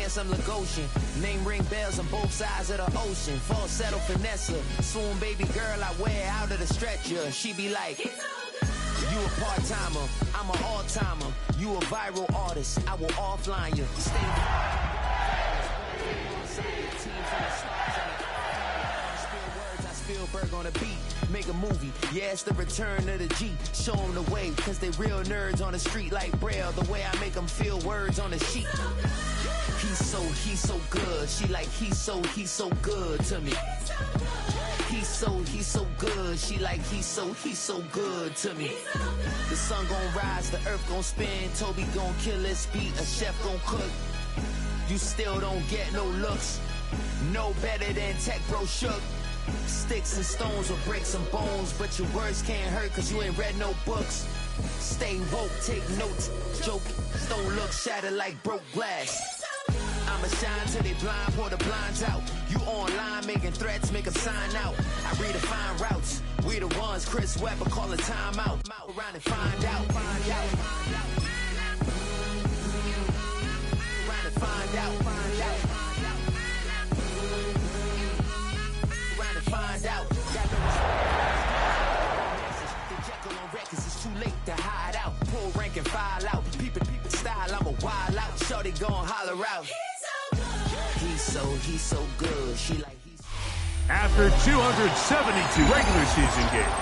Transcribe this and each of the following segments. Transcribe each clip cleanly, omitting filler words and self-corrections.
guess I'm Lagosian. Name ring bells on both sides of the ocean. Falsetto finesse, swoon baby girl I wear out of the stretcher. She be like, you a part-timer, I'm an all-timer. You a viral artist, I will offline you. Spielberg on a beat, make a movie. Yeah, it's the return of the G. Show them the way, cause they real nerds on the street like Braille. The way I make them feel words on the sheet. He's so good. She like, he's so good to me. He's so good. She like, he's so good to me. The sun gon' rise, the earth gon' spin. Toby gon' kill this beat, a chef gon' cook. You still don't get no looks. No better than Tech Bro Shook. Sticks and stones will break some bones, but your words can't hurt cause you ain't read no books. Stay woke, take notes, joke, don't look shattered like broke glass. I'ma shine till they blind, pour the blinds out. You online making threats, make a sign out. I redefine routes, we the ones Chris Webber call a timeout. Around and find out, find out. Around and find out, find out. Find out. Got no the Jekyll on records, it's too late to hide out. Pull rank and file out. Peep it style, I'm a wild out. Shorty gon' holler out. He's so good. She like he's. After 272 regular season games,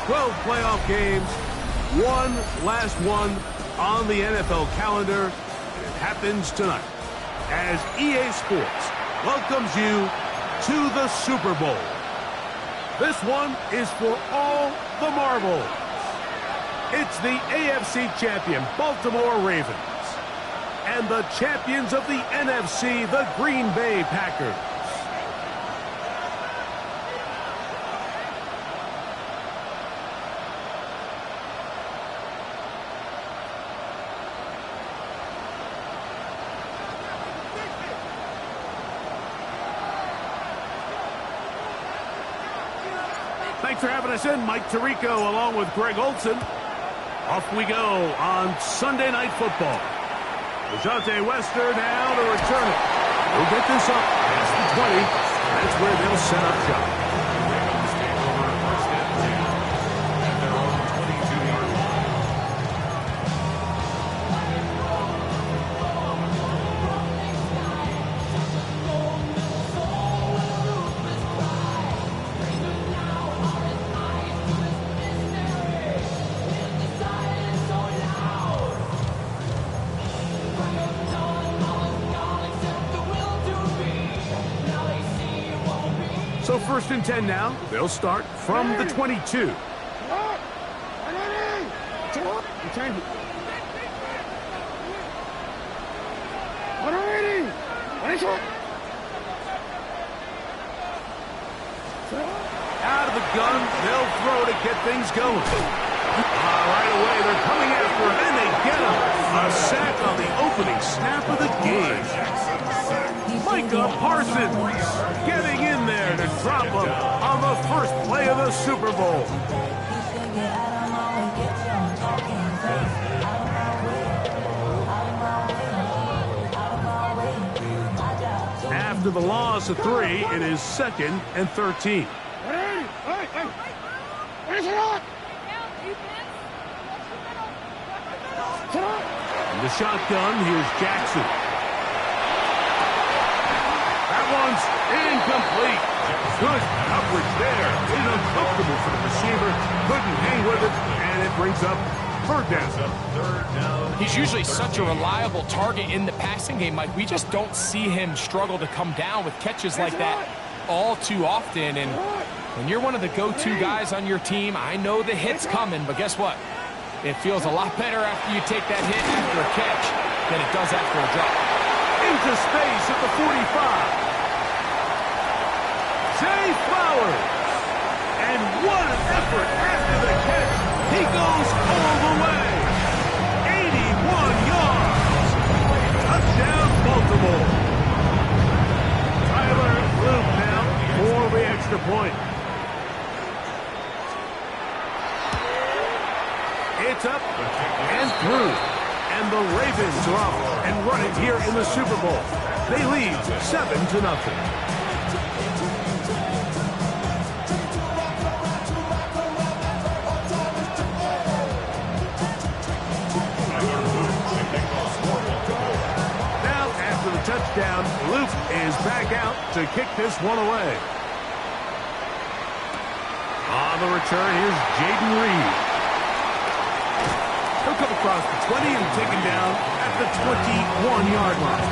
12 playoff games, one last one on the NFL calendar, and it happens tonight as EA Sports welcomes you to the Super Bowl. This one is for all the marbles. It's the AFC champion Baltimore Ravens and the champions of the NFC, the Green Bay Packers. Thanks for having us in, Mike Tirico, along with Greg Olson. Off we go on Sunday Night Football. DeJounte Wester now to return it. He'll get this up past the 20. That's where they'll set up shop. So 1st and 10 now. They'll start from the 22. Out of the gun, they'll throw to get things going. Right away, they're coming after him, and they get him. A sack on the opening snap of the game. Micah Parsons getting in there to drop him on the first play of the Super Bowl. After the loss of 3, it is 2nd and 13. In the shotgun, here's Jackson. That one's incomplete. Good coverage there. It is uncomfortable for the receiver. Couldn't hang with it, and it brings up third down. He's usually such a reliable target in the passing game, Mike. We just don't see him struggle to come down with catches like that all too often. And when you're one of the go-to guys on your team, I know the hit's coming, but guess what? It feels a lot better after you take that hit after a catch than it does after a drop. Into space at the 45. Zay Flowers. And what an effort after the catch. He goes all the way. 81 yards. Touchdown, Baltimore. Tyler Luke now for the extra point. It's up and through. And the Ravens are off and running here in the Super Bowl. They lead 7-0. Touchdown. Luke is back out to kick this one away. On the return, here's Jaden Reed. He'll come across the 20 and taken down at the 21-yard line.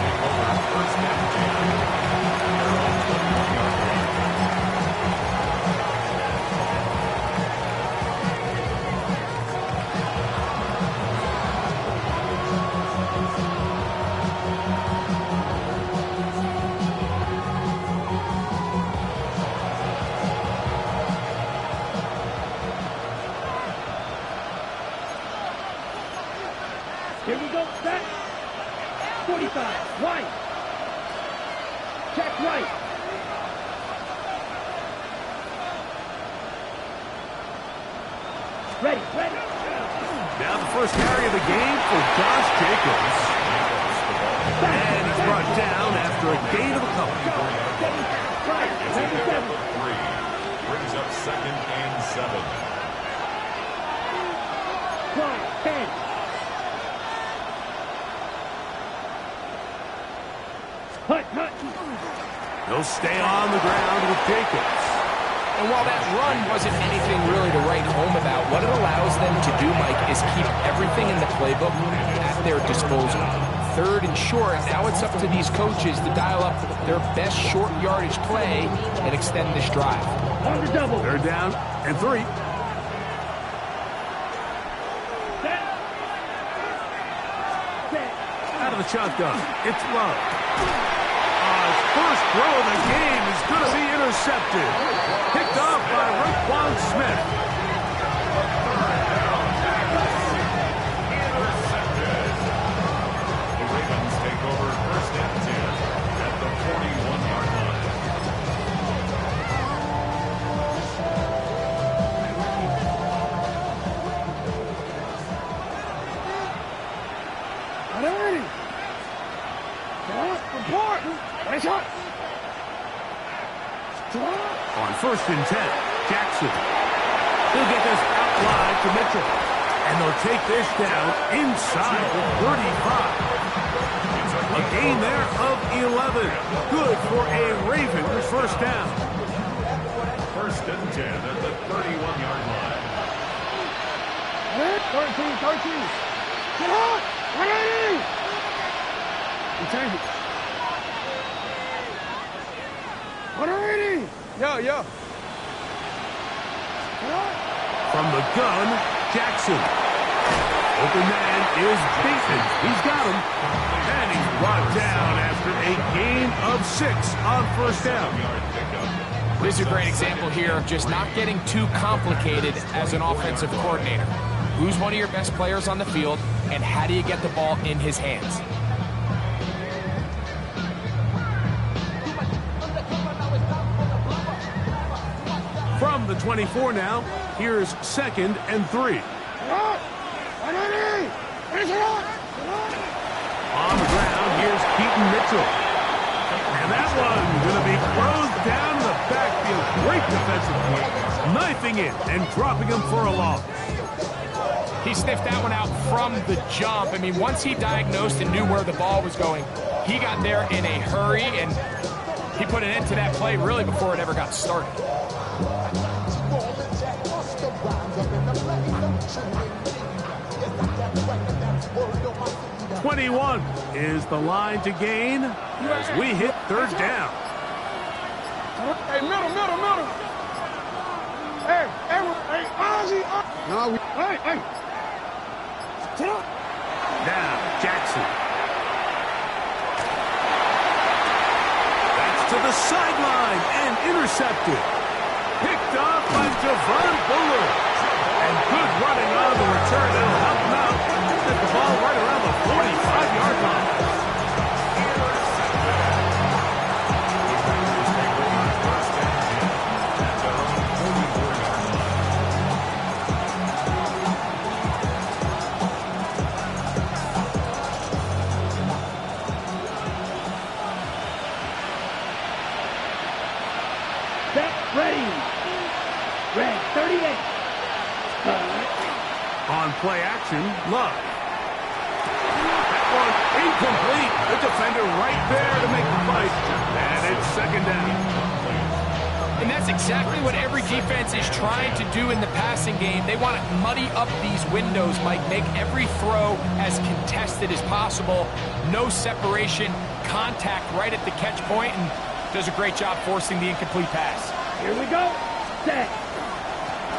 Here we go, set. 45, right. Check right. Ready. Now the first carry of the game for Josh Jacobs. And he's brought down after a gain of a couple. Right, 77. Brings up 2nd and 7. Right, 10. Hut. He'll stay on the ground with Jacobs. And while that run wasn't anything really to write home about, what it allows them to do, Mike, is keep everything in the playbook at their disposal. 3rd and short, now it's up to these coaches to dial up their best short yardage play and extend this drive. On the double. 3rd down and 3. Set. Out of the shotgun, it's Love. His first throw of the game is going to be intercepted. Picked off by Raekwon Smith. The Ravens take over 1st and 10 at the 41-yard line. Ready. Report. Nice shot. On 1st and 10, Jackson. He'll get this out wide to Mitchell. And they'll take this down inside the 35. A gain there of 11. Good for a Ravens first down. 1st and 10 at the 31-yard line. 13. Get on. 180. Return it. 180. Yo. From the gun, Jackson. Open man is Bateman. He's got him. And he's brought down after a gain of 6 on 1st down. This is a great example here of just not getting too complicated as an offensive coordinator. Who's one of your best players on the field, and how do you get the ball in his hands? From the 24 now, here's 2nd and 3. On the ground, here's Keaton Mitchell. And that one going to be closed down in the backfield. Great defensive play. Knifing it and dropping him for a loss. He sniffed that one out from the jump. I mean, once he diagnosed and knew where the ball was going, he got there in a hurry, and he put an end to that play really before it ever got started. 21 is the line to gain as we hit 3rd down. Hey, middle. Hey, Ozzy. No, hey. Sit up. Now, Jackson. That's to the sideline and intercepted. Picked off by Javon Bullard. And good running on the return. That'll help him out. Get the ball right around the 45-yard line. On play action, Love. That one incomplete. The defender right there to make the fight. And it's second down. And that's exactly what every defense is trying to do in the passing game. They want to muddy up these windows, Mike, make every throw as contested as possible. No separation, contact right at the catch point, and does a great job forcing the incomplete pass. Here we go. Set.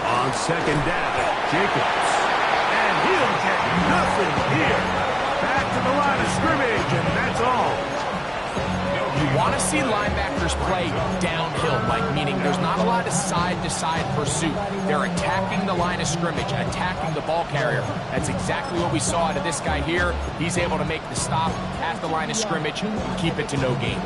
On second down, Jacobs. And he'll get nothing here. Back to the line of scrimmage, and that's all. You want to see linebackers play downhill, Mike, meaning there's not a lot of side-to-side pursuit. They're attacking the line of scrimmage, attacking the ball carrier. That's exactly what we saw out of this guy here. He's able to make the stop at the line of scrimmage and keep it to no gain.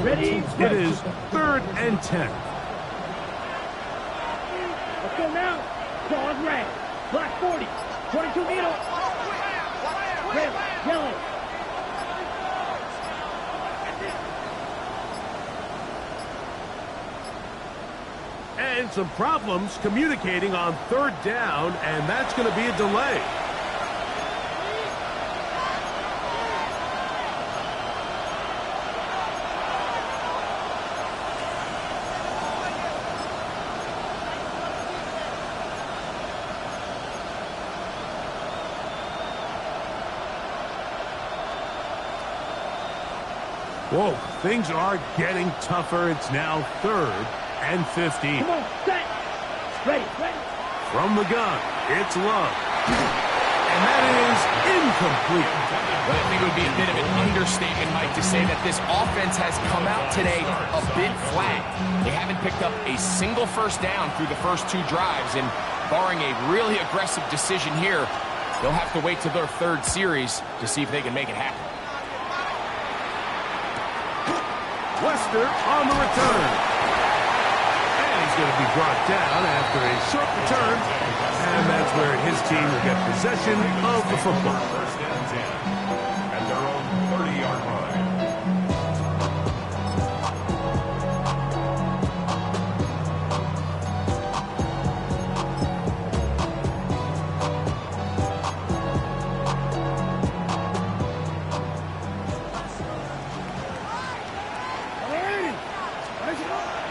Ready? It is 3rd and 10. Let's go now. Dog red. Black 40. 22 needle. Red. Yellow. And some problems communicating on 3rd down, and that's going to be a delay. Whoa, things are getting tougher. It's now 3rd and 15. Come on, set. Ready, ready. From the gun, it's Love. And that is incomplete. Well, I think it would be a bit of an understatement, Mike, to say that this offense has come out today a bit flat. They haven't picked up a single first down through the first 2 drives, and barring a really aggressive decision here, they'll have to wait till their 3rd series to see if they can make it happen. Wester on the return. And he's going to be brought down after a short return. And that's where his team will get possession of the football. 1st and 10 at their own 30-yard line.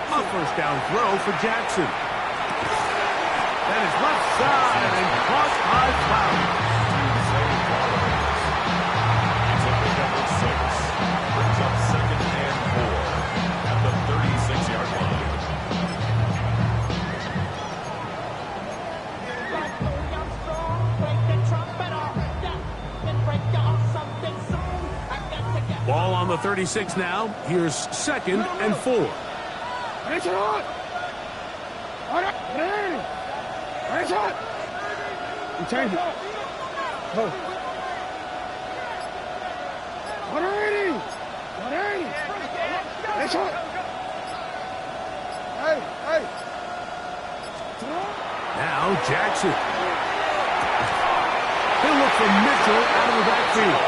A first down throw for Jackson. That is left side and caught by Flowers. He's up to number 6. Brings up 2nd and 4 at the 36-yard line. Ball on the 36 now. Here's 2nd and 4. It's hot. Ready. It's hot. You change it. Go. 180. 180. It's hot. Hey, hey. Now Jackson. He'll look for Mitchell out of the backfield.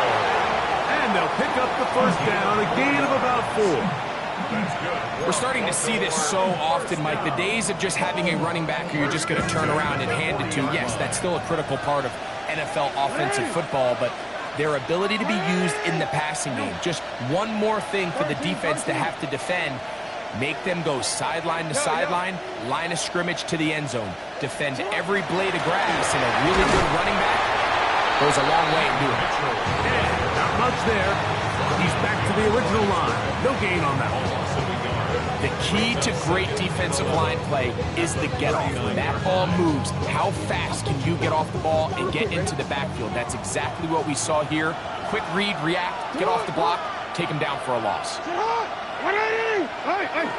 And they'll pick up the first down, a gain of about 4. We're starting to see this so often, Mike. The days of just having a running back who you're just going to turn around and hand it to, yes, that's still a critical part of NFL offensive football, but their ability to be used in the passing game, just one more thing for the defense to have to defend, make them go sideline to sideline, line of scrimmage to the end zone, defend every blade of grass, and a really good running back goes a long way in doing it. And not much there. He's back to the original line. No gain on that one. The key to great defensive line play is the get-off. When that ball moves, how fast can you get off the ball and get into the backfield? That's exactly what we saw here. Quick read, react, get off the block, take him down for a loss. 180. Hey, hey.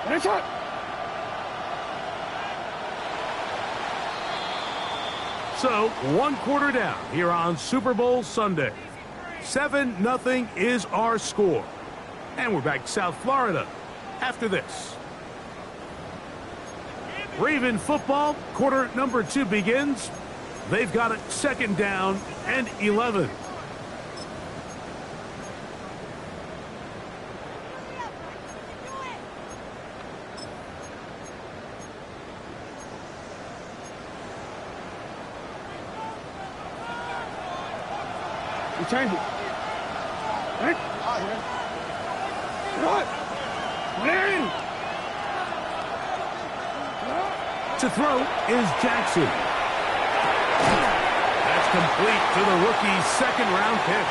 It's hot. So, 1 quarter down here on Super Bowl Sunday. 7-0 is our score. And we're back to South Florida after this. Raven football, quarter number 2 begins. They've got it 2nd down and 11. Change it. Right? What? To throw is Jackson. That's complete to the rookie's 2nd-round pick.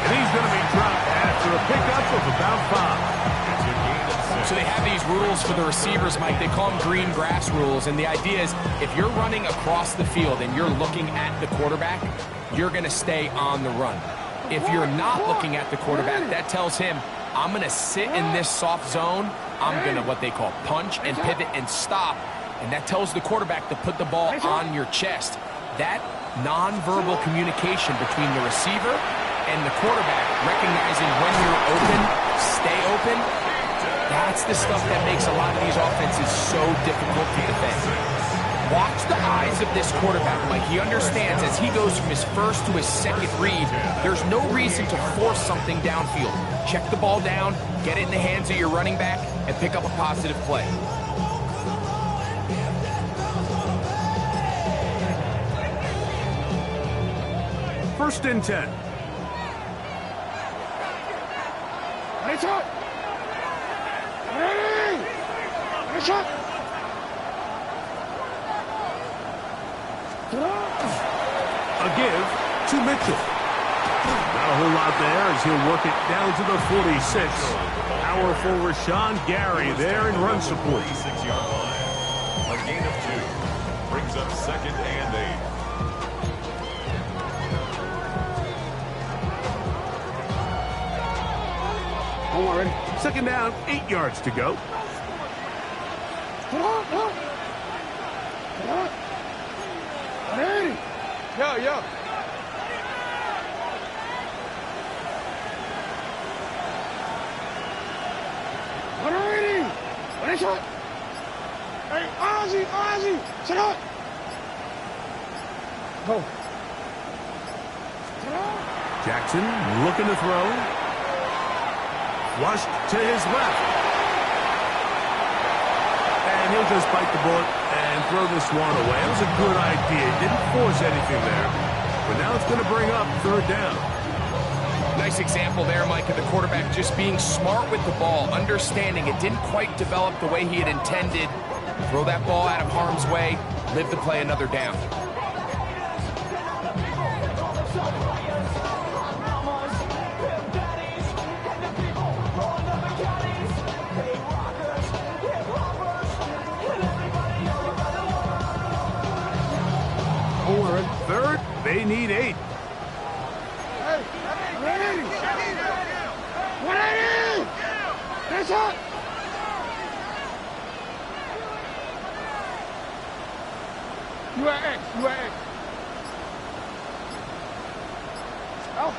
And he's going to be dropped after a pickup of about 5. So they have these rules for the receivers, Mike. They call them green grass rules. And the idea is if you're running across the field and you're looking at the quarterback, you're going to stay on the run. If you're not looking at the quarterback, that tells him, I'm going to sit in this soft zone. I'm going to what they call punch and pivot and stop. And that tells the quarterback to put the ball on your chest. That nonverbal communication between the receiver and the quarterback, recognizing when you're open, stay open, that's the stuff that makes a lot of these offenses so difficult to defend. Watch the eyes of this quarterback, Mike. He understands as he goes from his first to his second read, there's no reason to force something downfield. Check the ball down, get it in the hands of your running back, and pick up a positive play. First and 10. Nice shot. Nice shot. A give to Mitchell. Not a whole lot there as he'll work it down to the 46. Powerful Rashawn Gary there in run support. 46-yard line. A gain of 2. Brings up 2nd and 8. Already. 2nd down, 8 yards to go. Yo. Hey, Ozzy, sit up. Go. Jackson looking to throw. Flushed to his left. And he'll just bite the bullet and throw this one away. It was a good idea. Didn't force anything there. But now it's going to bring up 3rd down. Nice example there, Mike, of the quarterback just being smart with the ball, understanding it didn't quite develop the way he had intended. Throw that ball out of harm's way, live to play another down. Forward, 3rd, they need 8. Nice shot. You are X. Oh.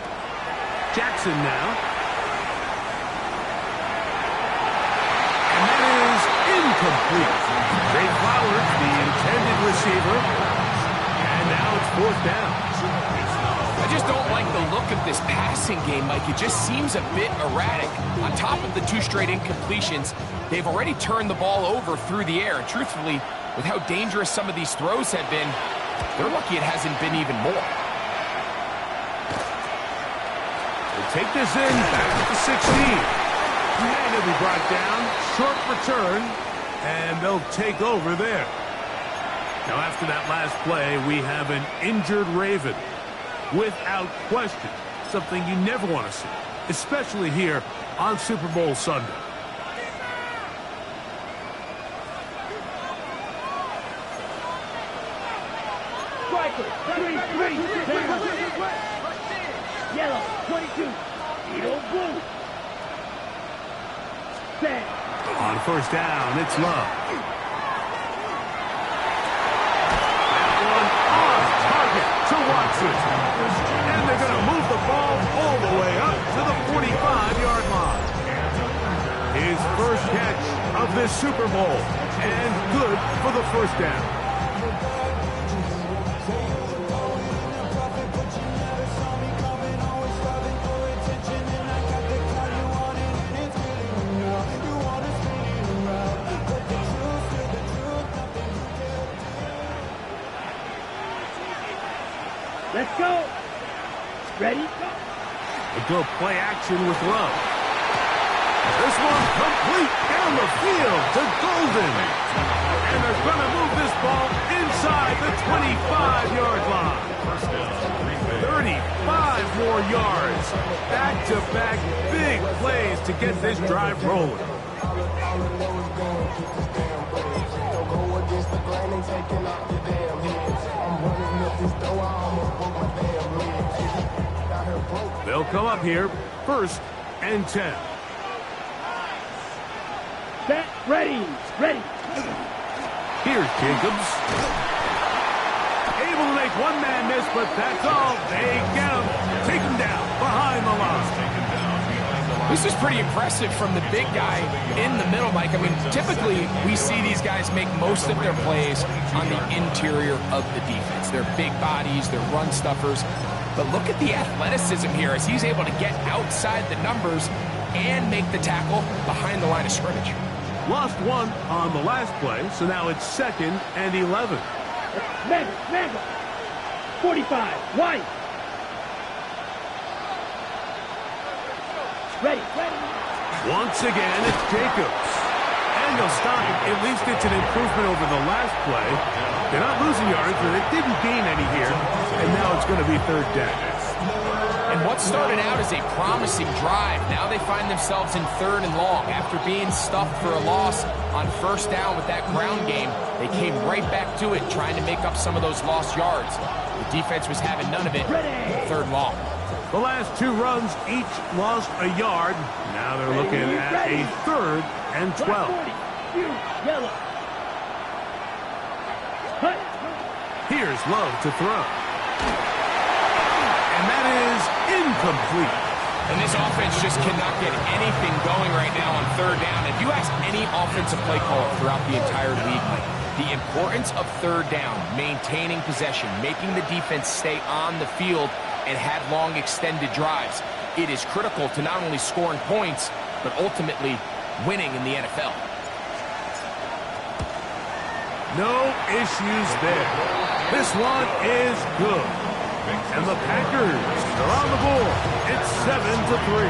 Jackson now. And that is incomplete. They Flowers, the intended receiver. And now it's 4th down. I just don't like the look of this passing game, Mike. It just seems a bit erratic. On top of the 2 straight incompletions, they've already turned the ball over through the air. And truthfully, with how dangerous some of these throws have been, they're lucky it hasn't been even more. They'll take this in back at the 16. And it'll be brought down. Short return. And they'll take over there. Now, after that last play, we have an injured Raven. Without question, something you never want to see, especially here on Super Bowl Sunday. Striker, 3, yellow, 22, Edo blue. Stand. On 1st down, it's Love. To Watson. And they're going to move the ball all the way up to the 45-yard line. His first catch of this Super Bowl. And good for the 1st down. Let's go. Ready? Go. They go play action with Love. This one complete down the field to Golden. And they're going to move this ball inside the 25-yard line. 35 more yards. Back-to-back big plays to get this drive rolling. They'll come up here, 1st and 10. Set, ready, ready. Here's Jacobs. Able to make one man miss, but that's all. They get him. Take him down behind the line. This is pretty impressive from the big guy in the middle, Mike. I mean, typically we see these guys make most of their plays on the interior of the defense. They're big bodies, they're run stuffers. But look at the athleticism here as he's able to get outside the numbers and make the tackle behind the line of scrimmage. Lost one on the last play, so now it's 2nd and 11. Mega. 45, White. Ready. Once again, it's Jacobs. And they'll stop it. At least it's an improvement over the last play. They're not losing yards, but they didn't gain any here. And now it's going to be 3rd down. And what started out as a promising drive, now they find themselves in 3rd and long. After being stuffed for a loss on 1st down with that ground game, they came right back to it, trying to make up some of those lost yards. The defense was having none of it. 3rd and long. The last 2 runs each lost a yard. Now they're looking at a 3rd and 12. Yellow. Here's Love to throw. And that is incomplete. And this offense just cannot get anything going right now on 3rd down. If you ask any offensive play caller throughout the entire league, the importance of 3rd down, maintaining possession, making the defense stay on the field and have long extended drives, it is critical to not only scoring points, but ultimately winning in the NFL. No issues there. This one is good. And the Packers are on the board. It's 7-3.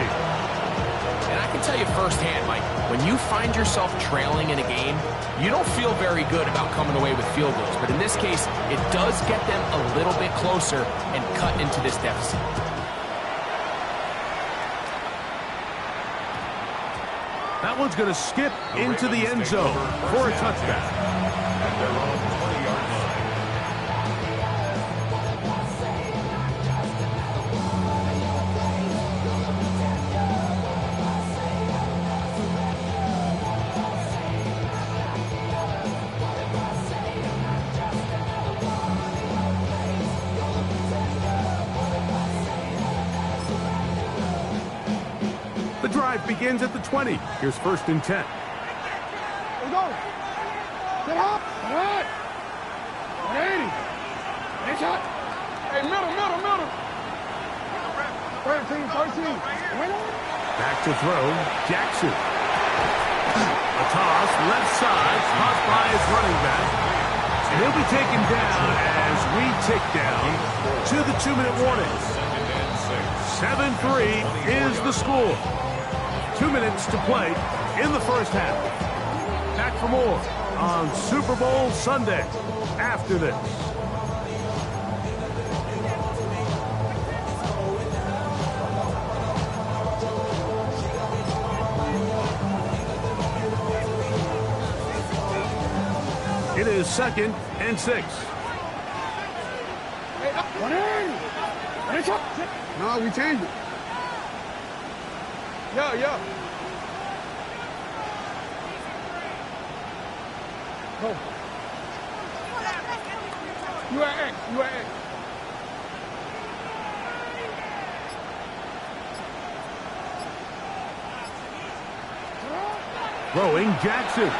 And I can tell you firsthand, Mike, when you find yourself trailing in a game, you don't feel very good about coming away with field goals. But in this case, it does get them a little bit closer and cut into this deficit. That one's going to skip into the end zone for a touchdown. And they're on the 20-yard line. The drive begins at the 20. Here's 1st and 10. Let's go. Get up. All right. 180. Nice shot. Hey, middle. 13. Back to throw, Jackson. A toss, left side, tossed by his running back. And he'll be taken down as we tick down to the 2-minute warning. 7-3 is the score. 2 minutes to play in the 1st half. Back for more on Super Bowl Sunday after this. It is 2nd and 6. No, we changed it. Yeah. Go. You at X. Throwing Jackson.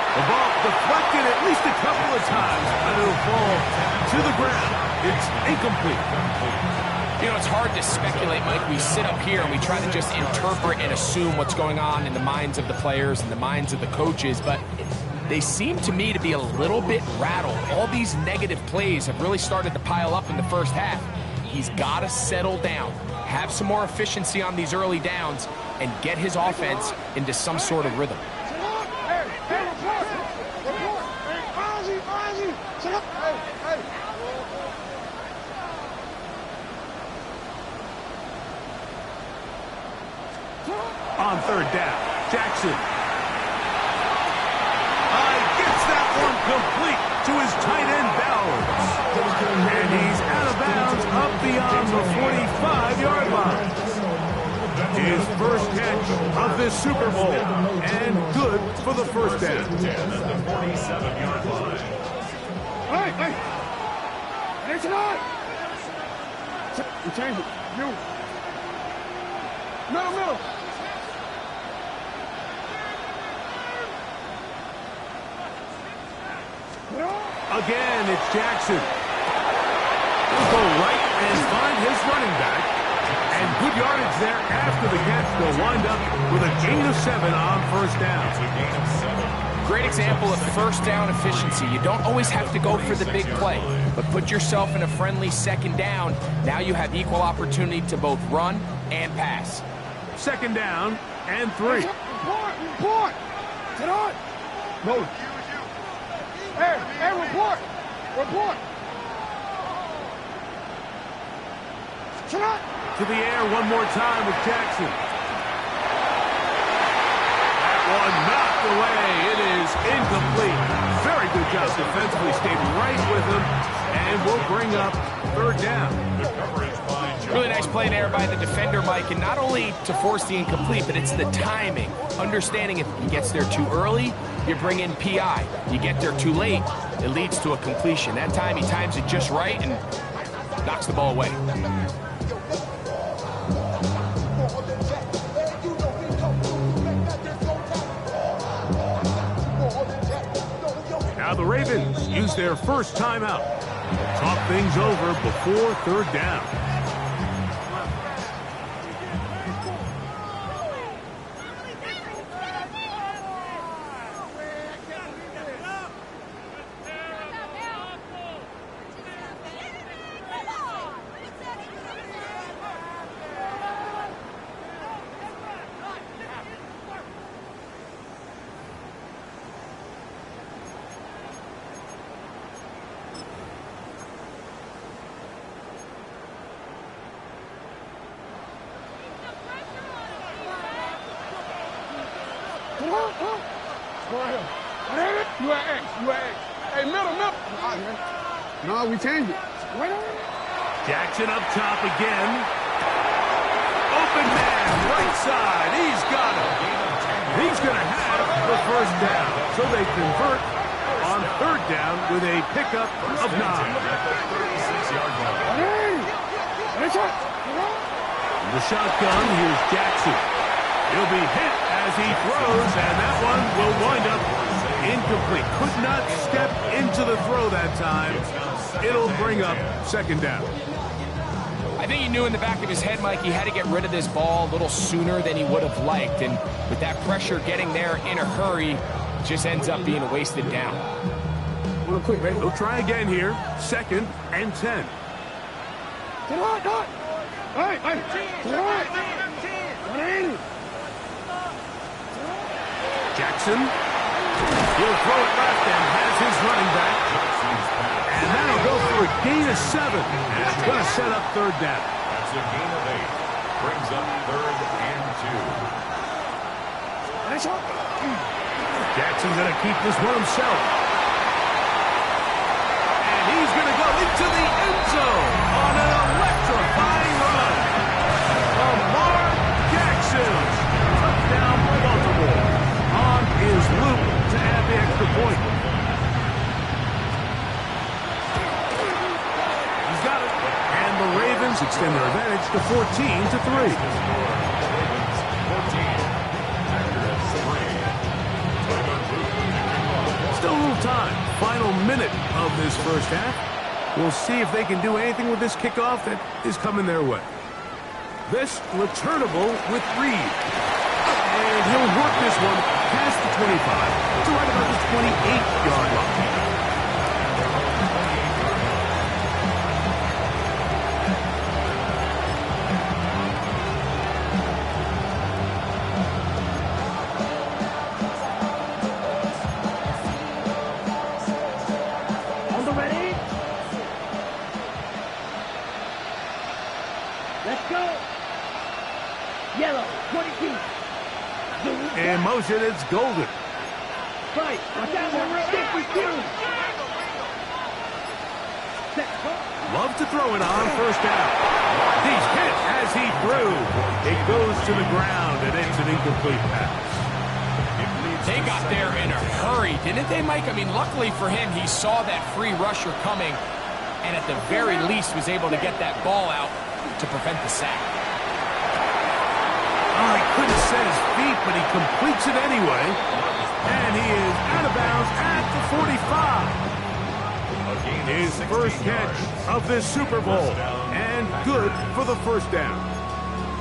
The ball deflected at least a couple of times, and it'll fall to the ground. It's incomplete. You know, it's hard to speculate, Mike. We sit up here and we try to just interpret and assume what's going on in the minds of the players and the minds of the coaches, but they seem to me to be a little bit rattled. All these negative plays have really started to pile up in the first half. He's got to settle down, have some more efficiency on these early downs, and get his offense into some sort of rhythm. On third down, Jackson. Gets that one complete to his tight end, Bowers. And he's out of bounds up beyond the 45-yard line. His first catch of this Super Bowl, and good for the first down. At the 47-yard line. Hey! It's not! You change it. You. Middle. Again, it's Jackson. He'll go right and find his running back. And good yardage there after the catch. They'll wind up with a gain of 7 on first down. It's a gain of 7. Great example of first down efficiency. You don't always have to go for the big play, but put yourself in a friendly second down. Now you have equal opportunity to both run and pass. Second down and 3. Report! Get on! No. Hey, report! Get on! To the air one more time with Jackson. That one knocked away. It is incomplete. Very good job defensively. Stayed right with him. And we'll bring up third down. Really nice play there by the defender, Mike, and not only to force the incomplete, but it's the timing. Understanding if he gets there too early, you bring in PI. You get there too late, it leads to a completion. That time he times it just right and knocks the ball away. Now the Ravens use their first timeout. Talk things over before third down. You at X. Hey, middle. No, we changed it. Jackson up top again. Open man, right side. He's got him. He's going to have the first down. So they convert on third down with a pickup of 9. The shotgun, here's Jackson. He'll be hit as he throws, and that one will wind up incomplete. Could not step into the throw that time. It'll bring up second down. I think he knew in the back of his head, Mike, he had to get rid of this ball a little sooner than he would have liked. And with that pressure getting there in a hurry, just ends up being a wasted down. Real quick, ready? They'll try again here. Second and 10. Get on. Hey. Get on. Jackson. He'll throw it left and has his running back. And that'll go for a gain of 7. And it's going to set up third down. That's a gain of 8. Brings up third and 2. Jackson's going to keep this one himself. And he's going to go into the end zone on an electrifying run. Lamar Jackson. Touchdown Baltimore on his loop to add the extra point. He's got it. And the Ravens extend their advantage to 14-3. Still a little time. Final minute of this first half. We'll see if they can do anything with this kickoff that is coming their way. This returnable with Reed. And he'll work this one past the 25 to right about the 28-yard line. On the ready. Let's go. Yellow, 22. In motion, it's Golden. Right, watch out, 52. Love to throw it on first down. He's hit as he threw. It goes to the ground, and it's an incomplete pass. They got there in a hurry, didn't they, Mike? I mean, luckily for him, he saw that free rusher coming, and at the very least was able to get that ball out to prevent the sack. Oh, he couldn't set his feet, but he completes it anyway. And he is out of bounds at the 45. His first catch of this Super Bowl, and good for the first down.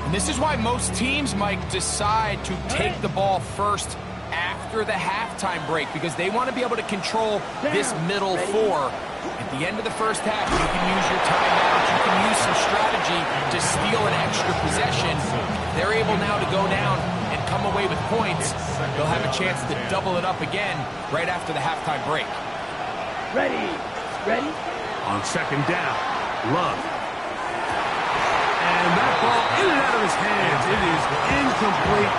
And this is why most teams, Mike, decide to take the ball first after the halftime break, because they want to be able to control this middle four. At the end of the first half, you can use your timeout, you can use some strategy to steal an extra possession. They're able now to go down and come away with points. They'll have a chance to double it up again right after the halftime break. Ready. Ready. On second down, Love. And that ball in and out of his hands. It is incomplete.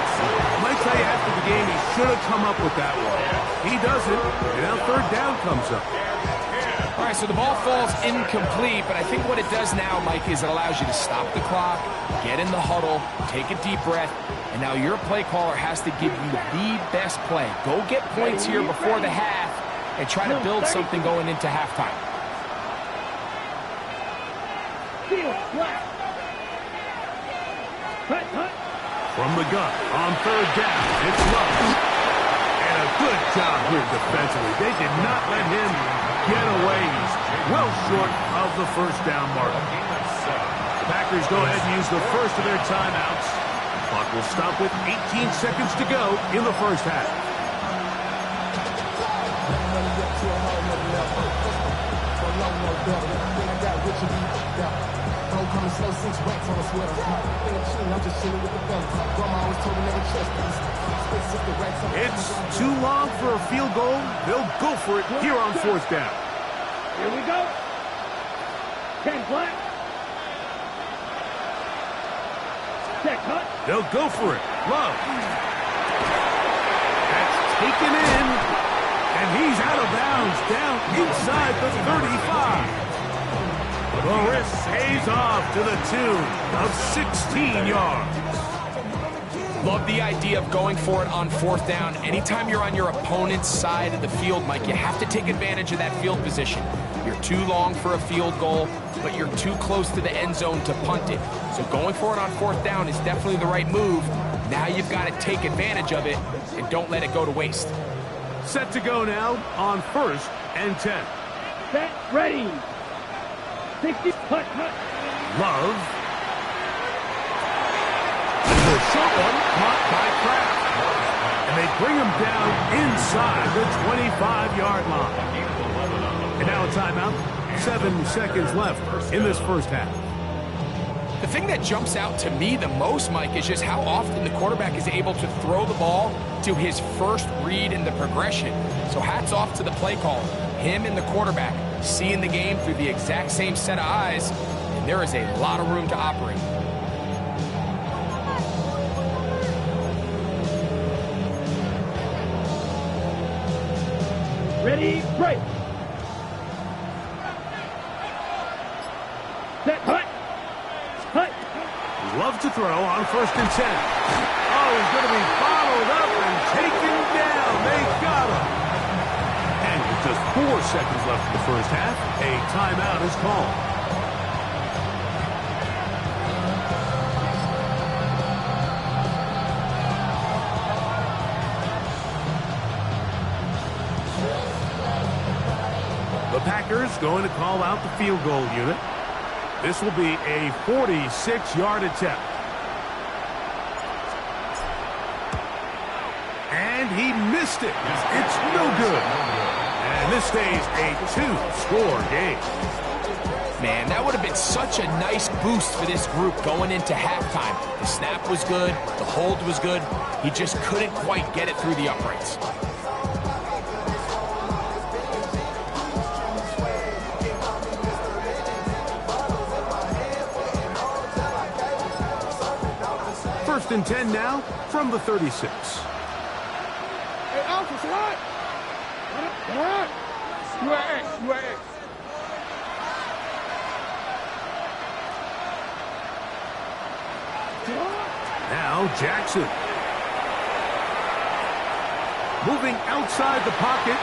Might tell you after the game he should have come up with that one. He doesn't, and now third down comes up. All right, so the ball falls incomplete, but I think what it does now, Mike, is it allows you to stop the clock, get in the huddle, take a deep breath, and now your play caller has to give you the best play. Go get points here before the half and try to build something going into halftime. From the gun, on third down, it's Love. And a good job here defensively. They did not let him get away. He's well short of the first down mark. The Packers go ahead and use the first of their timeouts. Clock will stop with 18 seconds to go in the first half. It's too long for a field goal. They'll go for it here on fourth down. Here we go. 10 flat. Set cut. They'll go for it. Love. That's taken in. And he's out of bounds down inside the 35. The risk pays off to the tune of 16 yards. Love the idea of going for it on fourth down. Anytime you're on your opponent's side of the field, Mike, you have to take advantage of that field position. You're too long for a field goal, but you're too close to the end zone to punt it. So going for it on fourth down is definitely the right move. Now you've got to take advantage of it and don't let it go to waste. Set to go now on first and 10. Set, ready. 60, putt. Love. The short one caught by Kraft. And they bring him down inside the 25-yard line. And now a timeout. 7 seconds left in this first half. The thing that jumps out to me the most, Mike, is just how often the quarterback is able to throw the ball to his first read in the progression. So hats off to the play caller. Him and the quarterback seeing the game through the exact same set of eyes, and there is a lot of room to operate. Ready, break. Set, hut. Love to throw on first and 10. Oh, he's going to be followed up and taken down. They got him. And with just 4 seconds left in the first half, a timeout is called. The Packers going to call out the field goal unit. This will be a 46-yard attempt. And he missed it. It's no good. And this stays a 2-score game. Man, that would have been such a nice boost for this group going into halftime. The snap was good. The hold was good. He just couldn't quite get it through the uprights. First and 10 now from the 36. Hey, Alpha, what? What? You are X. You are X. Now Jackson. Moving outside the pocket.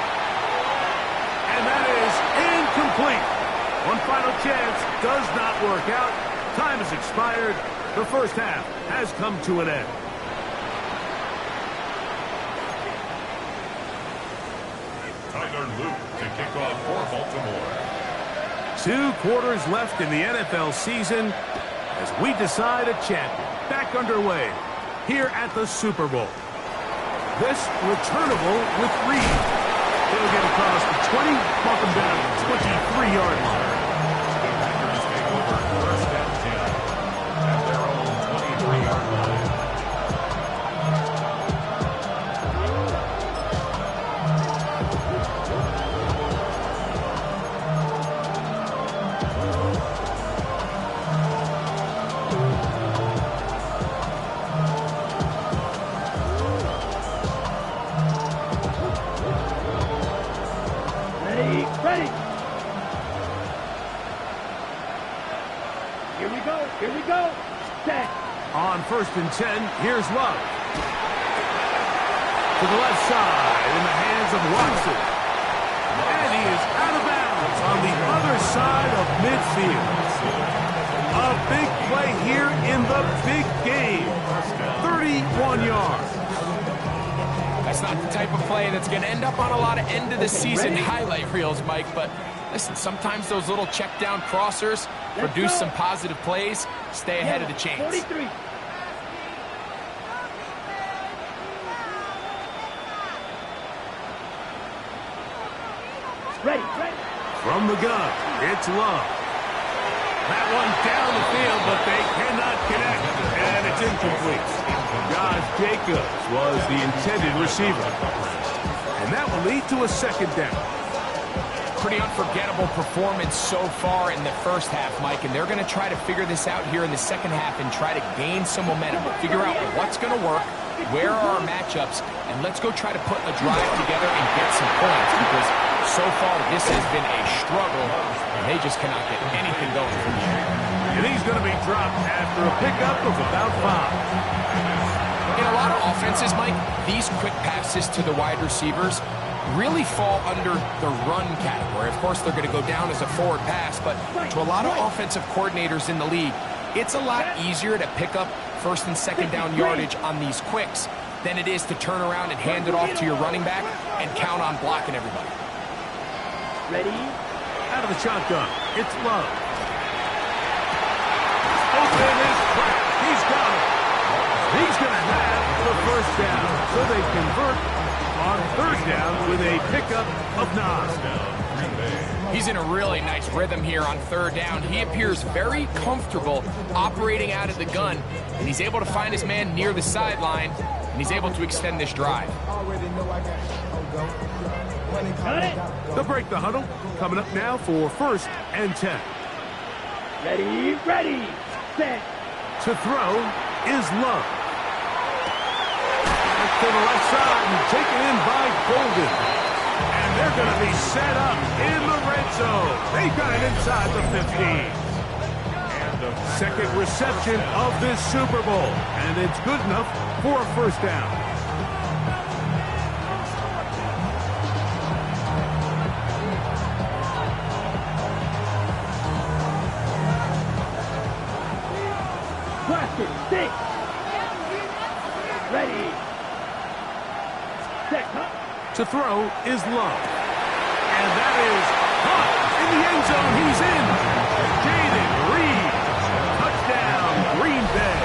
And that is incomplete. One final chance does not work out. Time has expired. The first half has come to an end. Tyler Luke to kick off for Baltimore. 2 quarters left in the NFL season as we decide a champion. Back underway here at the Super Bowl. This returnable with Reed. He'll get across the 20, bump him down to the 23-yard line. The Packers take over first and 10 at their own 23-yard line. Ready. Here we go. Here we go. Set. On first and 10, here's Love. To the left side in the hands of Watson. And he is out of bounds on the other side of midfield. A big play here in the big game. 31 yards. That's not the type of play that's going to end up on a lot of end-of-the-season highlight reels, Mike. But listen, sometimes those little check-down crossers produce some positive plays. Stay ahead of the chains. 43. Ready. From the gun, it's Love. That one down the field, but they cannot connect. And it's incomplete. Josh Jacobs was the intended receiver. And that will lead to a second down. Pretty unforgettable performance so far in the first half, Mike, and they're going to try to figure this out here in the second half and try to gain some momentum, figure out what's going to work, where are our matchups, and let's go try to put a drive together and get some points, because so far this has been a struggle, and they just cannot get anything going from here. And he's going to be dropped after a pickup of about 5. In a lot of offenses, Mike, these quick passes to the wide receivers really fall under the run category. Of course, they're going to go down as a forward pass, but to a lot of offensive coordinators in the league, it's a lot easier to pick up first and second down yardage on these quicks than it is to turn around and hand it off to your running back and count on blocking everybody. Ready. Out of the shotgun, it's Love. Open is cracked. He's got it. He's going to have the first down, so they convert on third down with a pickup of 9. He's in a really nice rhythm here on third down. He appears very comfortable operating out of the gun, and he's able to find his man near the sideline, and he's able to extend this drive. Got it. They'll break the huddle. Coming up now for first and 10. Ready. Set. To throw is Love. To the left side and taken in by Golden. And they're going to be set up in the red zone. They got it inside the 15. And the second reception of this Super Bowl. And it's good enough for a first down. Blaster. 6. Ready. Set. To throw is Love. And that is caught in the end zone. He's in. Jaden Reed. Touchdown, Green Bay.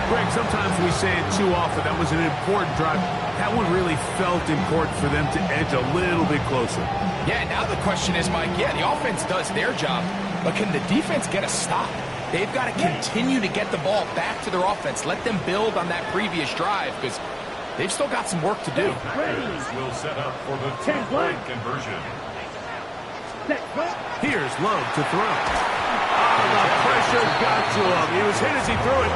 Greg, sometimes we say it too often. That was an important drive. That one really felt important for them to edge a little bit closer. Yeah, now the question is, Mike, yeah, the offense does their job, but can the defense get a stop? They've got to continue to get the ball back to their offense. Let them build on that previous drive because they've still got some work to do. Packers will set up for the two-point conversion. Here's Love to throw. Oh, the pressure got to him. He was hit as he threw it.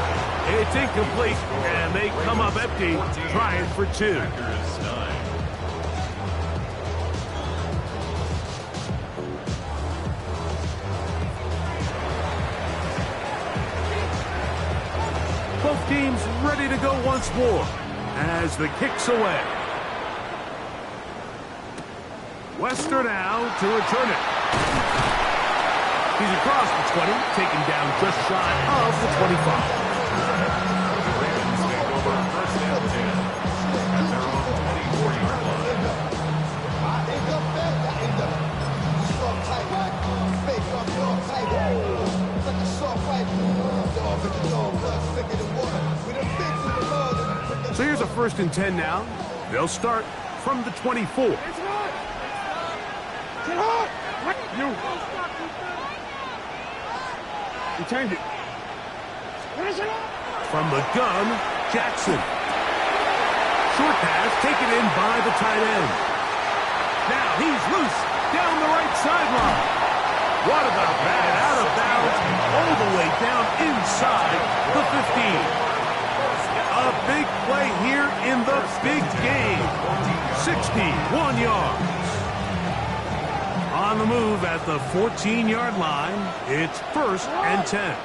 It's incomplete, and they come up empty, trying for two. Packers 9. Both teams ready to go once more as the kick's away. Wester now to return it. He's across the 20, taken down just shy of the 25. The Ravens take over first and 10 at their own 24-yard line. So here's a 1st and 10 now. They'll start from the 24. You turned it. From the gun, Jackson. Short pass taken in by the tight end. Now he's loose down the right sideline. What about that? Out of bounds all the way down inside the 15. A big play here in the big game. 61 yards. On the move at the 14-yard line, it's 1st and 10.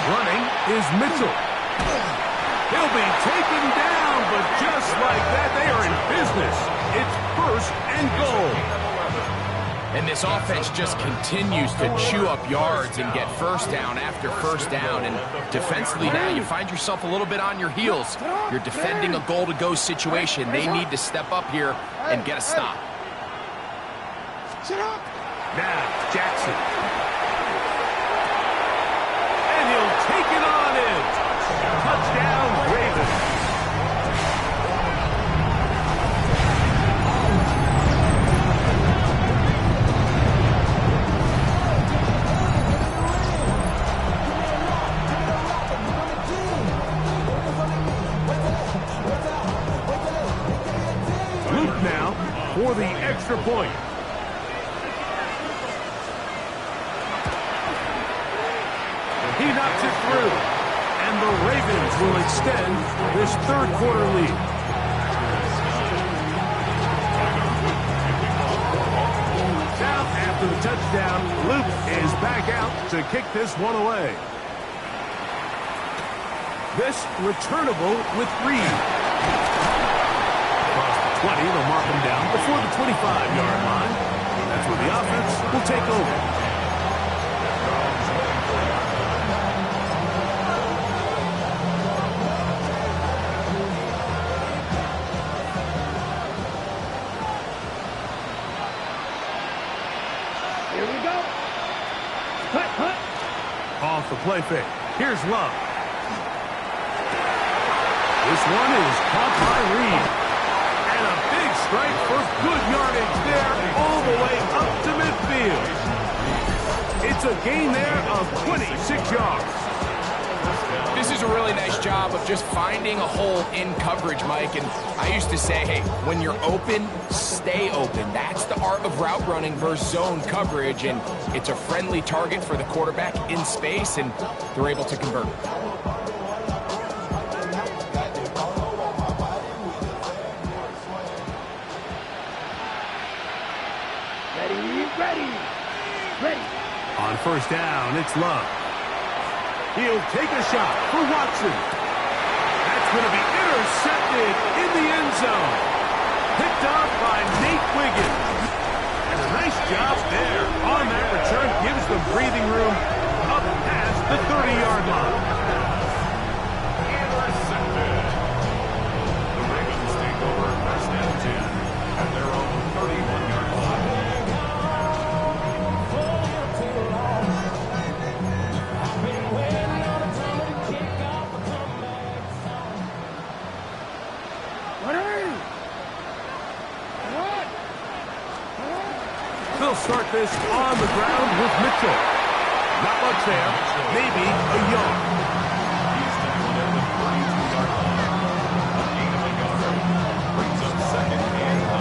Running is Mitchell. He'll be taken down, but just like that, they are in business. It's 1st and goal. And this offense just continues to chew up yards and get first down after first down. And defensively now, you find yourself a little bit on your heels. You're defending a goal-to-go situation. They need to step up here and get a stop. Now, Jackson. And he'll take it on in. Touchdown, Ravens. Luke now for the extra point. He knocks it through, and the Ravens will extend this 3rd quarter lead. Now, after the touchdown, Luke is back out to kick this one away. This returnable with Reed. Across the 20, they'll mark him down before the 25-yard line. That's where the offense will take over. Here we go. Hut. Off the play fake. Here's Love. This one is caught by Reed. And a big strike for good yardage there all the way up to midfield. It's a gain there of 26 yards. This is a really nice job of just finding a hole in coverage, Mike. And I used to say, hey, when you're open, stay open. That's the art of route running versus zone coverage. And it's a friendly target for the quarterback in space, and they're able to convert. Ready. On 1st down, it's Love. He'll take a shot for Watson. That's going to be intercepted in the end zone. Picked up by Nate Wiggins. And a nice job there on that return. Gives them breathing room up past the 30-yard line. Intercepted. The Ravens take surface on the ground with Mitchell. Not much there. Maybe a yard. He's tackled at the 32-yard line. A gain of a yard. Brings up 2nd and 9.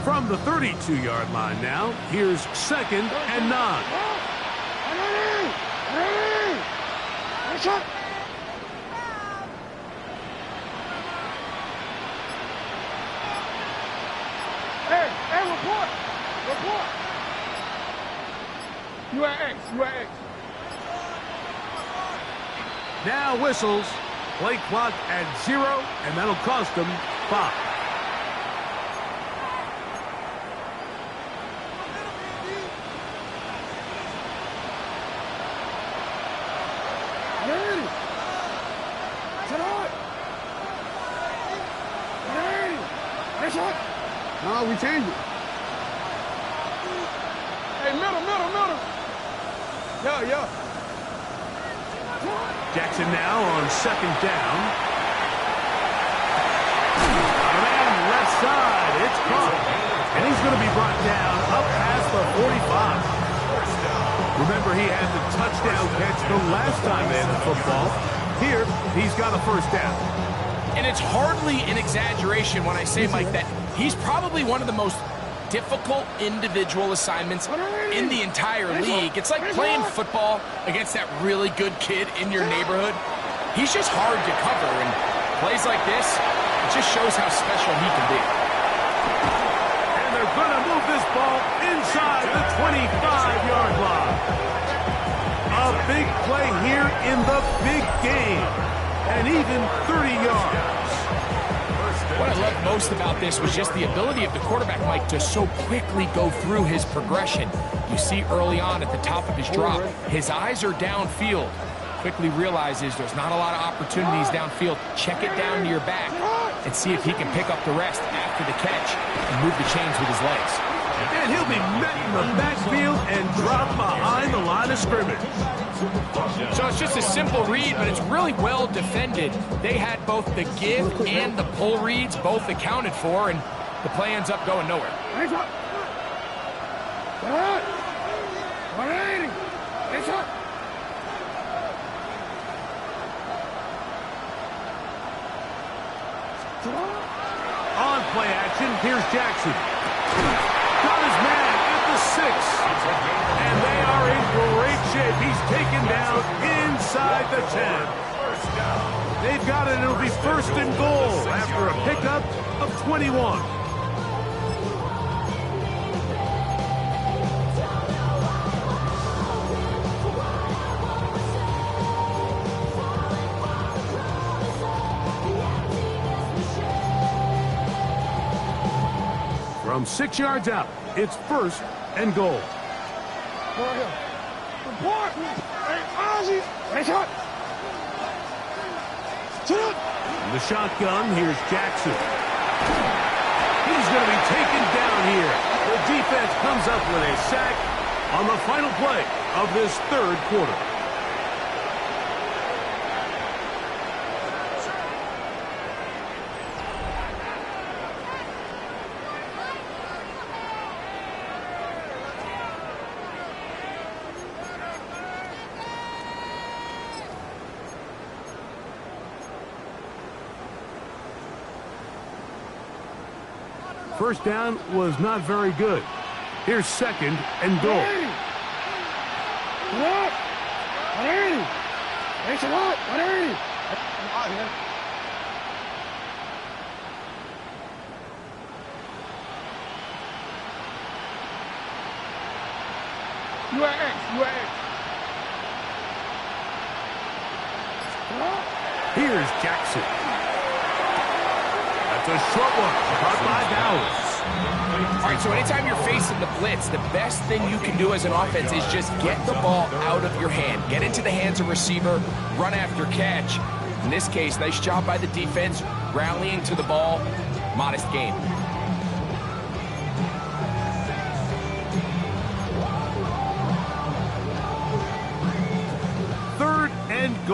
From the 32-yard line now, here's 2nd and 9. Hey, report! Report! You at X, you at X. Now whistles. Play clock at 0, and that'll cost them 5. No, we changed it. Hey, middle. Yeah. Jackson now on 2nd down. And left side, it's caught. And he's going to be brought down up past the 45. Remember, he had the touchdown catch the last time they had the football. Here, he's got a 1st down. And it's hardly an exaggeration when I say, Mike, that he's probably one of the most difficult individual assignments in the entire league. It's like playing football against that really good kid in your neighborhood. He's just hard to cover, and plays like this, it just shows how special he can be. And they're going to move this ball inside the 25-yard line. A big play here in the big game. And even 30 yards. What I loved most about this was just the ability of the quarterback, Mike, to so quickly go through his progression. You see early on at the top of his drop, his eyes are downfield. Quickly realizes there's not a lot of opportunities downfield. Check it down to your back and see if he can pick up the rest after the catch and move the chains with his legs. And he'll be met in the backfield and dropped behind the line of scrimmage. So it's just a simple read, but it's really well defended. They had both the give and the pull reads both accounted for, and the play ends up going nowhere. On play action, here's Jackson. Got his man at the 6. And they are in great shape. He's taken down inside the 10. They've got it. It'll be 1st and goal after a pickup of 21. From 6 yards out, it's 1st and goal. In the shotgun, here's Jackson. He's going to be taken down here. The defense comes up with a sack on the final play of this 3rd quarter. First down was not very good. Here's 2nd and goal. Here's Jackson. That's a short one, caught by Dallas. All right, so anytime you're facing the blitz, the best thing you can do as an offense is just get the ball out of your hand. Get into the hands of receiver, run after catch. In this case, nice job by the defense, rallying to the ball. Modest gain.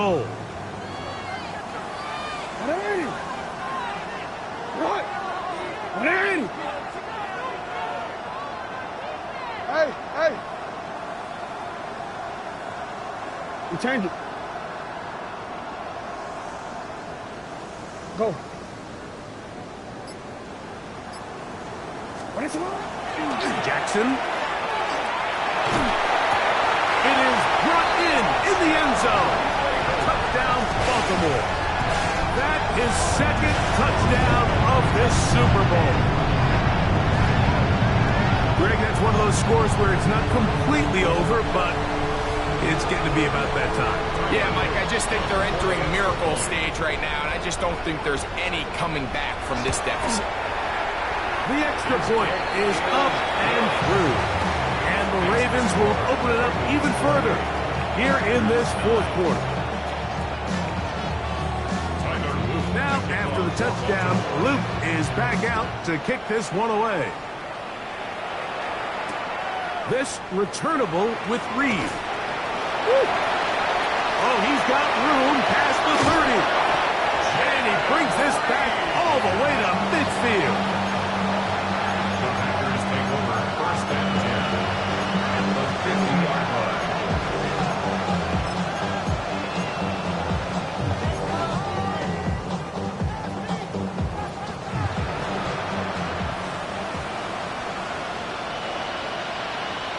goal. Hey! You turned it. Go. Jackson. It is brought in the end zone. Touchdown, Baltimore. That is second touchdown of this Super Bowl. Greg, that's one of those scores where it's not completely over, but it's getting to be about that time. Yeah, Mike, I just think they're entering miracle stage right now, and I just don't think there's any coming back from this deficit. The extra point is up and through. And the Ravens will open it up even further here in this fourth quarter. Now, after the touchdown, Luke is back out to kick this one away. This returnable with Reed. Oh, he's got room past the 30. And he brings this back all the way to midfield. The Packers take over first and 10 at the 50-yard line.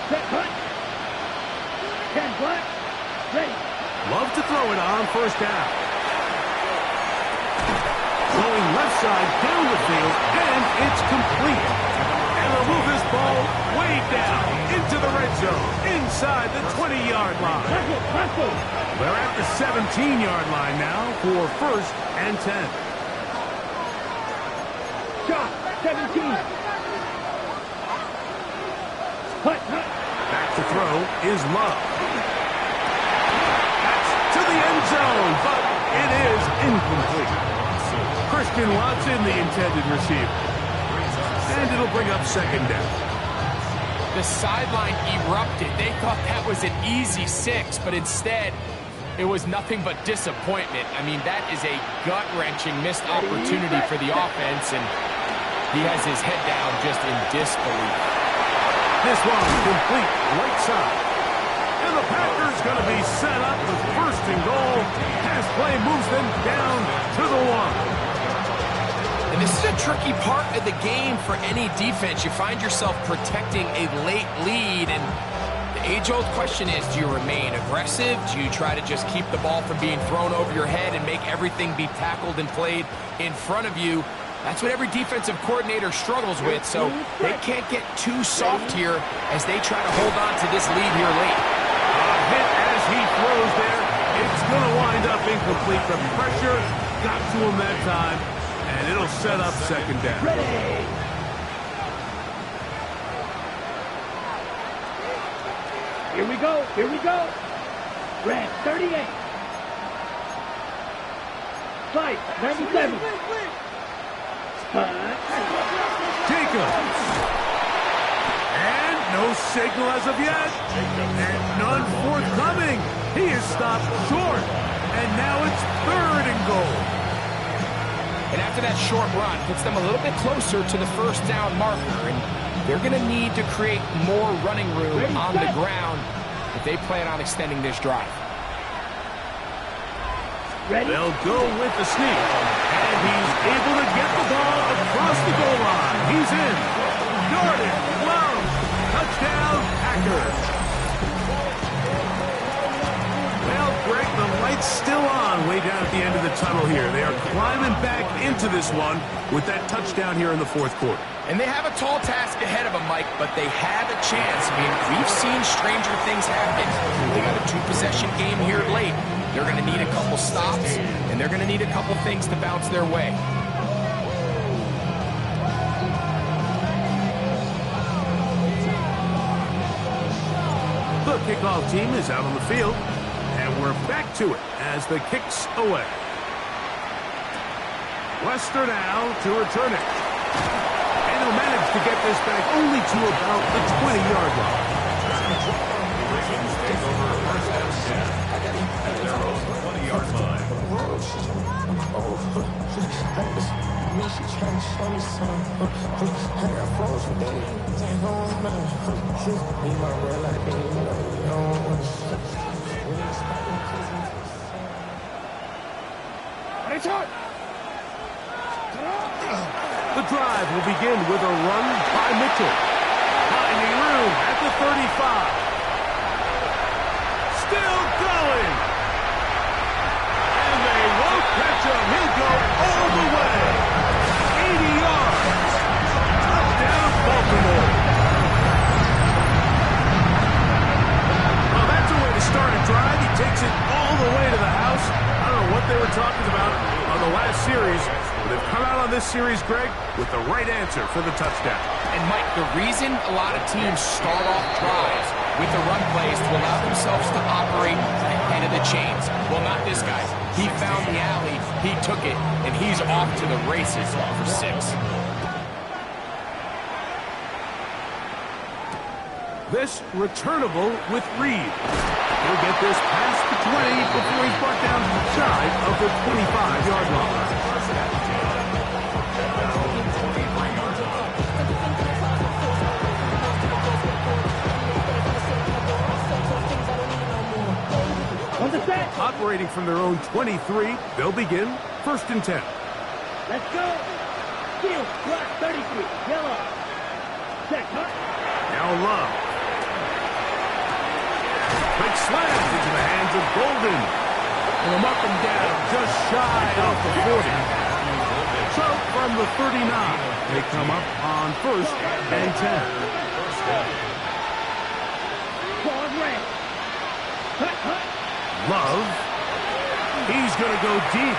Set punt. 10 black. Ready. Love to throw it on first down. Going left side down the field, and it's complete. And they'll move this ball way down into the red zone, inside the 20-yard line. They're at the 17-yard line now for first and 10. Shot. 17. Punt. Back to throw is Love. That's to the end zone, but it is incomplete. Christian Watson, the intended receiver. And it'll bring up second down. The sideline erupted. They thought that was an easy 6, but instead, it was nothing but disappointment. I mean, that is a gut-wrenching missed opportunity for the offense, and he has his head down just in disbelief. This one complete right side. And the Packers going to be set up with first and goal. Pass play moves them down to the 1. And this is a tricky part of the game for any defense. You find yourself protecting a late lead, and the age-old question is, do you remain aggressive? Do you try to just keep the ball from being thrown over your head and make everything be tackled and played in front of you? That's what every defensive coordinator struggles with, so they can't get too soft here as they try to hold on to this lead here late. Hit as he throws there. It's going to wind up incomplete. The pressure got to him that time, and it'll set up second down. Ready. Here we go. Red, 38. Fight, 97. Jacobs. And no signal as of yet. And none forthcoming. He is stopped short. And now it's third and goal. And after that short run, puts them a little bit closer to the first down marker. And they're going to need to create more running room on the ground if they plan on extending this drive. They'll go with the sneak. And he's able to get the ball across the goal line. He's in. Jordan Love. Touchdown, Packers. Well, Greg, the light's still on way down at the end of the tunnel here. They are climbing back into this one with that touchdown here in the fourth quarter. And they have a tall task ahead of them, Mike, but they have a chance. I mean, we've seen stranger things happen. They got a two-possession game here late. They're going to need a couple stops, and they're going to need a couple things to bounce their way. The kickoff team is out on the field, and we're back to it as the kick's away. Lester now to return it. And he'll manage to get this back only to about the 20-yard line. The Ravens take over first and 10 at their own 20-yard The drive will begin with a run by Mitchell. Finding room at the 35. Still going. And they won't catch him. He'll go all the way. 80 yards. Touchdown, Baltimore. Well, that's a way to start a drive. He takes it all the way to the house. I don't know what they were talking about on the last series. They've come out on this series, Greg, with the right answer for the touchdown. And, Mike, the reason a lot of teams start off drives with the run plays to allow themselves to operate ahead of the chains. Well, not this guy. He found the alley, he took it, and he's off to the races for 6. This returnable with Reed. He'll get this past the 20 before he's brought down shy of the 25-yard line. Operating from their own 23, they'll begin 1st and 10. Let's go. Field, block 33, yellow. Check, huh? Now Love. Quick slam into the hands of Golden. And him up and down, just shy of the 40. So from the 39, they come up on 1st and 10. Pause red. Hut, hut. Love. He's going to go deep.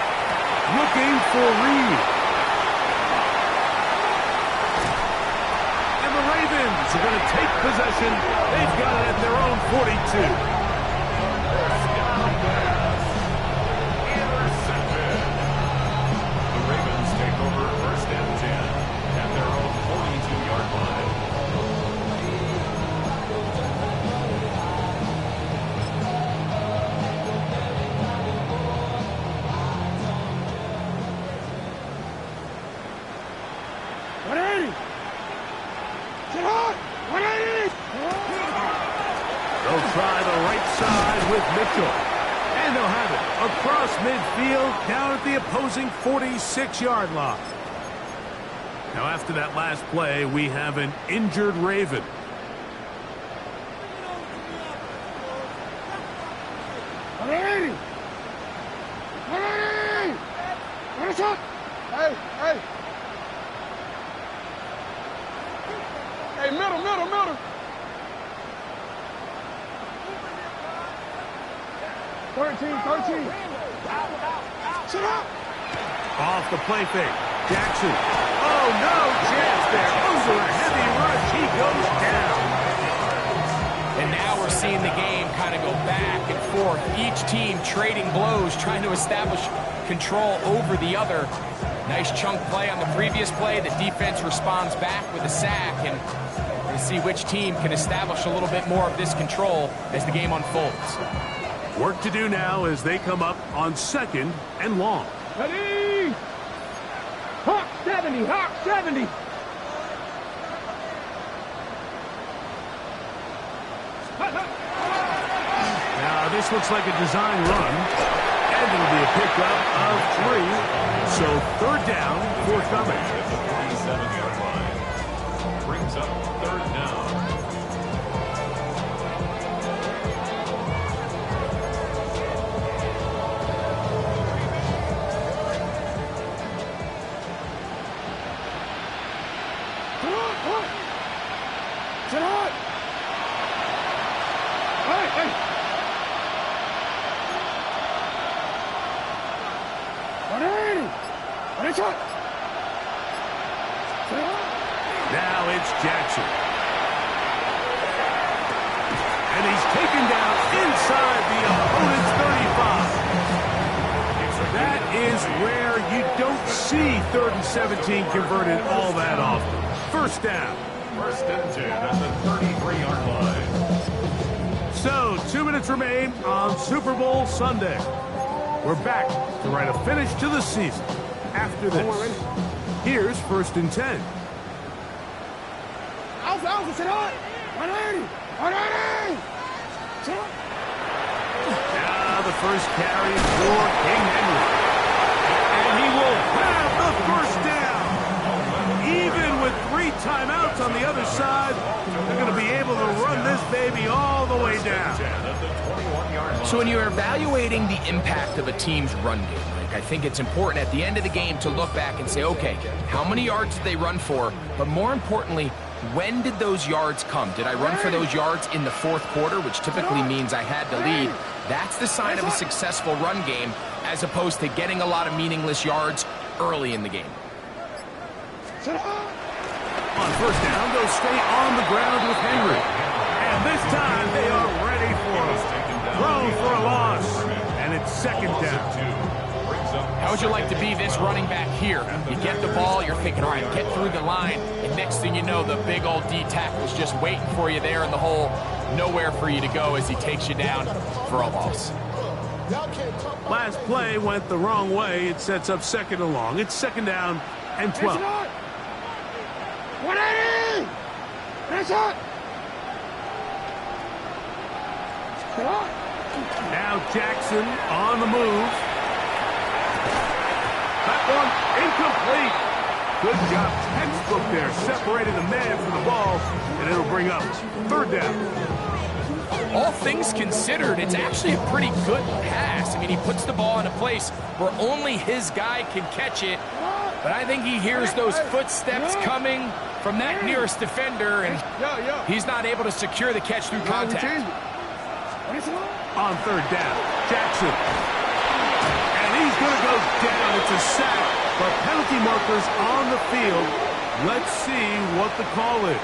Looking for Reed. And the Ravens are going to take possession. They've got it at their own 42. The Ravens take over 1st and 10 at their own 42-yard line. They'll try the right side with Mitchell. And they'll have it across midfield down at the opposing 46-yard line. Now after that last play, we have an injured Raven. Hey, middle. 13. Sit up. Off the play fake. Jackson. Oh, no chance there. Over a heavy rush. He goes down. And now we're seeing the game kind of go back and forth. Each team trading blows, trying to establish control over the other. Nice chunk play on the previous play. The defense responds back with a sack, and we'll see which team can establish a little bit more of this control as the game unfolds. Work to do now as they come up on 2nd and long. Ready? Hawk 70, Hawk 70. Now this looks like a design run, and it'll be a pickup of 3. So 3rd down forthcoming. At the 47-yard line. Brings up 3rd down. Now it's Jackson. And he's taken down inside the opponent's 35. That is where you don't see 3rd and 17 converted all that often. 1st down. 1st and 10 at the 33-yard line. So 2 minutes remain on Super Bowl Sunday. We're back to write a finish to the season. After this, here's 1st and 10. Alpha, sit on. 180. Now the first carry for King Henry. And he will have the first down. Even with 3 timeouts on the other side, they're going to be able to run this baby all the way down. So when you're evaluating the impact of a team's run game, I think it's important at the end of the game to look back and say, okay, how many yards did they run for? But more importantly, when did those yards come? Did I run for those yards in the 4th quarter, which typically means I had the lead? That's the sign of a successful run game, as opposed to getting a lot of meaningless yards early in the game. On first down, they'll stay on the ground with Henry. And this time they are ready for him. Thrown for a loss. And it's 2nd down. How would you like to be this running back here? You get the ball, you're thinking, all right, get through the line, and next thing you know, the big old D tackle's just waiting for you there in the hole. Nowhere for you to go as he takes you down for a loss. Last play went the wrong way. It sets up 2nd and long. It's 2nd down and 12. 180! That's it! Now Jackson on the move. That one incomplete. Good job, textbook there, separating the man from the ball, and it'll bring up 3rd down. All things considered, it's actually a pretty good pass. I mean, he puts the ball in a place where only his guy can catch it, but I think he hears those footsteps coming from that nearest defender, and he's not able to secure the catch through contact. On 3rd down, Jackson. And he's going to go down. It's a sack, but penalty markers on the field. Let's see what the call is.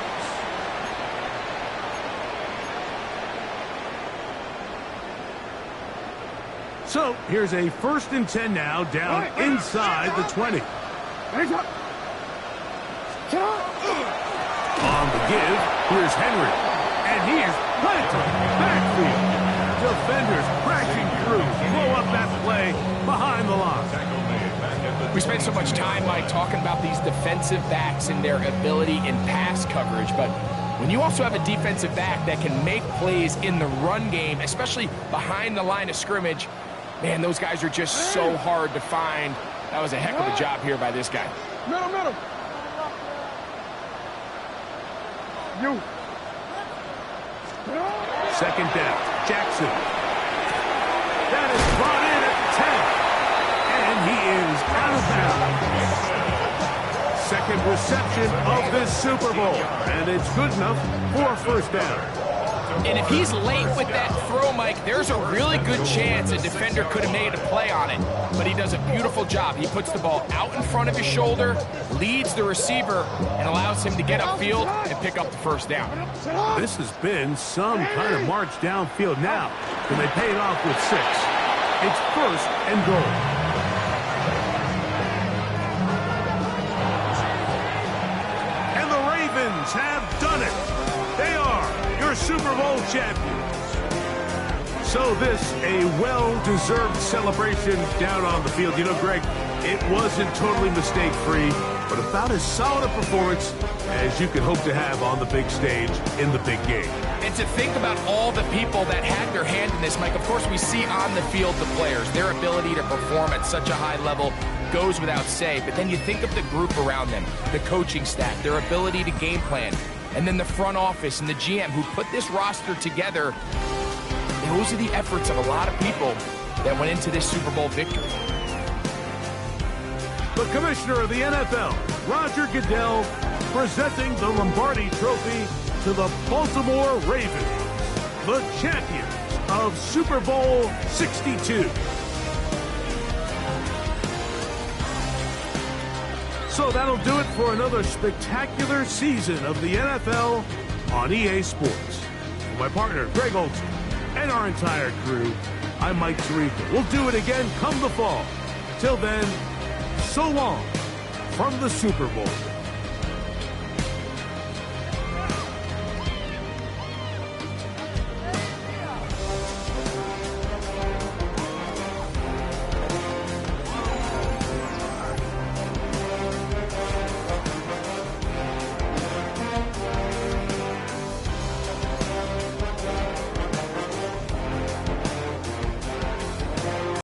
So here's a 1st and 10 now, down inside the 20. On the give, here's Henry. And he is planted backfield. Defenders crashing through. Blow up that play behind the line. We spent so much time, Mike, talking about these defensive backs and their ability in pass coverage, but when you also have a defensive back that can make plays in the run game, especially behind the line of scrimmage, man, those guys are just so hard to find. That was a heck of a job here by this guy. Middle. You. 2nd down, Jackson. That is brought in at the 10. And he is out of bounds. 2nd reception of this Super Bowl. And it's good enough for a 1st down. And if he's late with that throw, Mike, there's a really good chance a defender could have made a play on it. But he does a beautiful job. He puts the ball out in front of his shoulder, leads the receiver, and allows him to get upfield and pick up the 1st down. This has been some kind of march downfield. Now, can they pay it off with 6? It's 1st and goal. And the Ravens have done it. They are your Super Bowl champions. So this, a well-deserved celebration down on the field. You know, Greg, it wasn't totally mistake-free, but about as solid a performance as you could hope to have on the big stage in the big game. And to think about all the people that had their hand in this, Mike, of course we see on the field the players, their ability to perform at such a high level goes without say, but then you think of the group around them, the coaching staff, their ability to game plan, and then the front office and the GM who put this roster together. Those are the efforts of a lot of people that went into this Super Bowl victory. The commissioner of the NFL, Roger Goodell, presenting the Lombardi Trophy to the Baltimore Ravens, the champions of Super Bowl 62. So that'll do it for another spectacular season of the NFL on EA Sports. For my partner, Greg Olson, and our entire crew, I'm Mike Tirico. We'll do it again come the fall. Till then, so long from the Super Bowl.